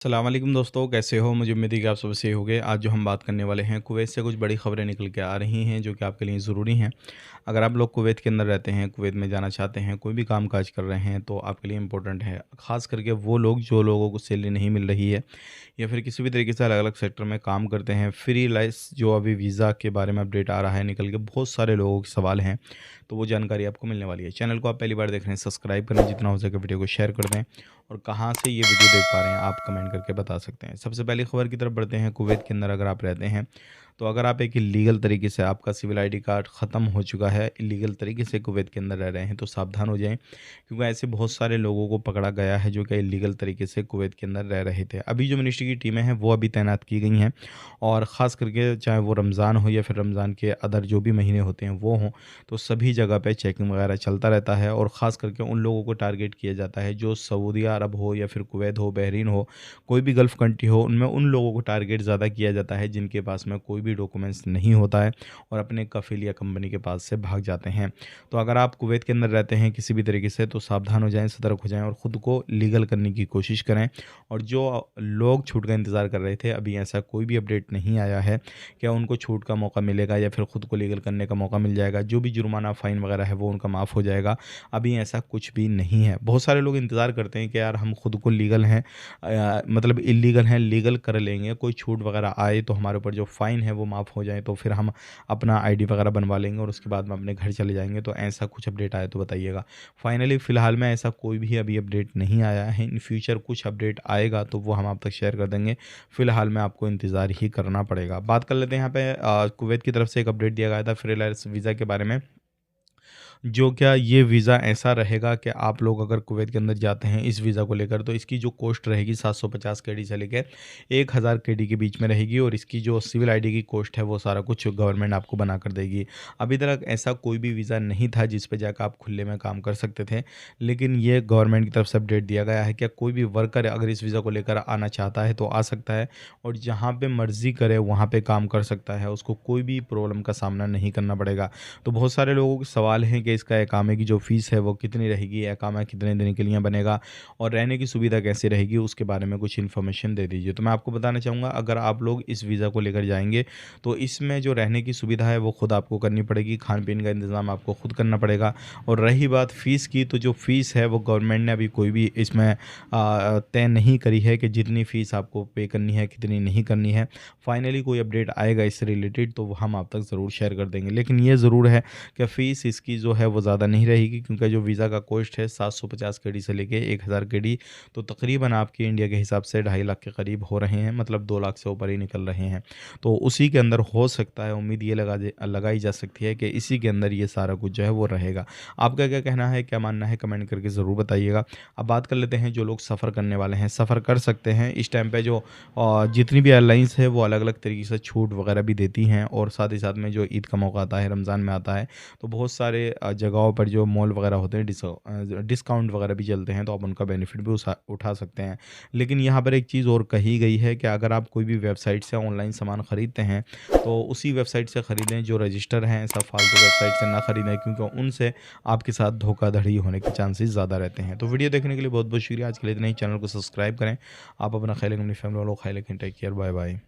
अस्सलाम वालेकुम दोस्तों, कैसे हो? मुझे उम्मीद है कि आप सब सही होंगे। आज जो हम बात करने वाले हैं, कुवैत से कुछ बड़ी खबरें निकल के आ रही हैं जो कि आपके लिए ज़रूरी हैं। अगर आप लोग कुवैत के अंदर रहते हैं, कुवैत में जाना चाहते हैं, कोई भी काम-काज कर रहे हैं तो आपके लिए इम्पोर्टेंट है। ख़ास करके वो लोग जो लोगों को सैलरी नहीं मिल रही है या फिर किसी भी तरीके से अलग-अलग सेक्टर में काम करते हैं। फ्रीलांस जो अभी वीज़ा के बारे में अपडेट आ रहा है निकल के, बहुत सारे लोगों के सवाल हैं, तो वो जानकारी आपको मिलने वाली है। चैनल को आप पहली बार देख रहे हैं, सब्सक्राइब करें, जितना हो सके वीडियो को शेयर कर दें और कहाँ से ये वीडियो देख पा रहे हैं आप कमेंट करके बता सकते हैं। सबसे पहली खबर की तरफ बढ़ते हैं। कुवैत के अंदर अगर आप रहते हैं तो अगर आप एक इलीगल तरीके से, आपका सिविल आईडी कार्ड ख़त्म हो चुका है, इलीगल तरीके से कुवैत के अंदर रह रहे हैं तो सावधान हो जाएं, क्योंकि ऐसे बहुत सारे लोगों को पकड़ा गया है जो कि इलीगल तरीके से कुवैत के अंदर रह रहे थे। अभी जो मिनिस्ट्री की टीमें हैं वो अभी तैनात की गई हैं और ख़ास करके चाहे वो रमज़ान हो या फिर रमज़ान के अदर जो भी महीने होते हैं वो हों, तो सभी जगह पे चेकिंग वगैरह चलता रहता है और ख़ास करके उन लोगों को टारगेट किया जाता है जो सऊदी अरब हो या फिर कुवैत हो, बहरीन हो, कोई भी गल्फ़ कंट्री हो, उनमें उन लोगों को टारगेट ज़्यादा किया जाता है जिनके पास में कोई भी डॉक्यूमेंट्स नहीं होता है और अपने कफ़ील या कंपनी के पास से भाग जाते हैं। तो अगर आप कुवैत के अंदर रहते हैं किसी भी तरीके से तो सावधान हो जाएँ, सतर्क हो जाएँ और ख़ुद को लीगल करने की कोशिश करें। और जो लोग छूट का इंतज़ार कर रहे थे, अभी ऐसा कोई भी अपडेट नहीं आया है, क्या उनको छूट का मौका मिलेगा या फिर ख़ुद को लीगल करने का मौका मिल जाएगा, जो भी जुर्माना, फ़ाइन वगैरह है वो उनका माफ़ हो जाएगा। अभी ऐसा कुछ भी नहीं है। बहुत सारे लोग इंतज़ार करते हैं कि यार हम खुद को लीगल हैं, मतलब इल्लीगल हैं, लीगल कर लेंगे, कोई छूट वगैरह आए तो हमारे ऊपर जो फ़ाइन है वो माफ़ हो जाए, तो फिर हम अपना आईडी वगैरह बनवा लेंगे और उसके बाद में अपने घर चले जाएँगे। तो ऐसा कुछ अपडेट आए तो बताइएगा। फाइनली फ़िलहाल में ऐसा कोई भी अभी अपडेट नहीं आया है। इन फ्यूचर कुछ अपडेट आएगा तो वो हम आप तक शेयर कर देंगे। फ़िलहाल में आपको इंतज़ार ही करना पड़ेगा। बात कर लेते हैं यहाँ पे कुवैत की तरफ से एक अपडेट दिया गया था फ्रीलांस वीज़ा के बारे में। जो क्या ये वीज़ा ऐसा रहेगा कि आप लोग अगर कुवैत के अंदर जाते हैं इस वीज़ा को लेकर, तो इसकी जो कॉस्ट रहेगी 750 केडी से लेकर 1000 केडी के बीच में रहेगी और इसकी जो सिविल आईडी की कॉस्ट है वो सारा कुछ गवर्नमेंट आपको बना कर देगी। अभी तक ऐसा कोई भी वीज़ा नहीं था जिस पे जाकर आप खुले में काम कर सकते थे, लेकिन ये गवर्नमेंट की तरफ से अपडेट दिया गया है कि कोई भी वर्कर अगर इस वीज़ा को लेकर आना चाहता है तो आ सकता है और जहाँ पे मर्ज़ी करे वहाँ पे काम कर सकता है, उसको कोई भी प्रॉब्लम का सामना नहीं करना पड़ेगा। तो बहुत सारे लोगों के सवाल हैं कि इसका इकामे की जो फ़ीस है वो कितनी रहेगी, इकामा कितने दिन के लिए बनेगा और रहने की सुविधा कैसे रहेगी, उसके बारे में कुछ इन्फॉर्मेशन दे दीजिए। तो मैं आपको बताना चाहूँगा, अगर आप लोग इस वीज़ा को लेकर जाएँगे तो इसमें जो रहने की सुविधा है वो खुद आपको करनी पड़ेगी, खान-पीन का इंतज़ाम आपको खुद करना पड़ेगा। और रही बात फ़ीस की, तो जो फ़ीस है वो गवर्नमेंट ने अभी कोई भी इसमें तय नहीं करी है कि जितनी फ़ीस आपको पे करनी है, कितनी नहीं करनी है। फाइनली कोई अपडेट आएगा इससे रिलेटेड तो वो हम आप तक ज़रूर शेयर कर देंगे। लेकिन ये ज़रूर है कि फ़ीस इसकी जो है वो ज़्यादा नहीं रहेगी, क्योंकि जो वीज़ा का कॉस्ट है 750 केडी से लेके 1000 केडी, तो तकरीबन आपकी इंडिया के हिसाब से 2.5 लाख के करीब हो रहे हैं, मतलब 2 लाख से ऊपर ही निकल रहे हैं। तो उसी के अंदर हो सकता है, उम्मीद ये लगाई जा सकती है कि इसी के अंदर ये सारा कुछ जो है वो रहेगा। आपका क्या कहना है, क्या मानना है, कमेंट करके ज़रूर बताइएगा। अब बात कर लेते हैं जो लोग सफ़र करने वाले हैं, सफ़र कर सकते हैं। इस टाइम पे जो जितनी भी एयरलाइंस है वो अलग-अलग तरीके से छूट वगैरह भी देती हैं और साथ ही साथ में जो ईद का मौका आता है, रमज़ान में आता है, तो बहुत सारे जगहों पर जो मॉल वगैरह होते हैं डिस्काउंट वगैरह भी चलते हैं, तो आप उनका बेनिफिट भी उठा सकते हैं। लेकिन यहाँ पर एक चीज़ और कही गई है कि अगर आप कोई भी वेबसाइट से ऑनलाइन सामान खरीदते हैं तो उसी वेबसाइट से खरीदें जो रजिस्टर हैं, ऐसा फालतू वेबसाइट से ना खरीदें, क्योंकि उनसे आपके साथ धोखाधड़ी होने के चांसेस ज़्यादा रहते हैं। तो वीडियो देखने के लिए बहुत बहुत शुक्रिया। आज के लिए इतना ही। चैनल को सब्सक्राइब करें। आप अपना ख्याल रखें, अपनी फैमिली वालों को ख्याल रखें। Take care, bye bye.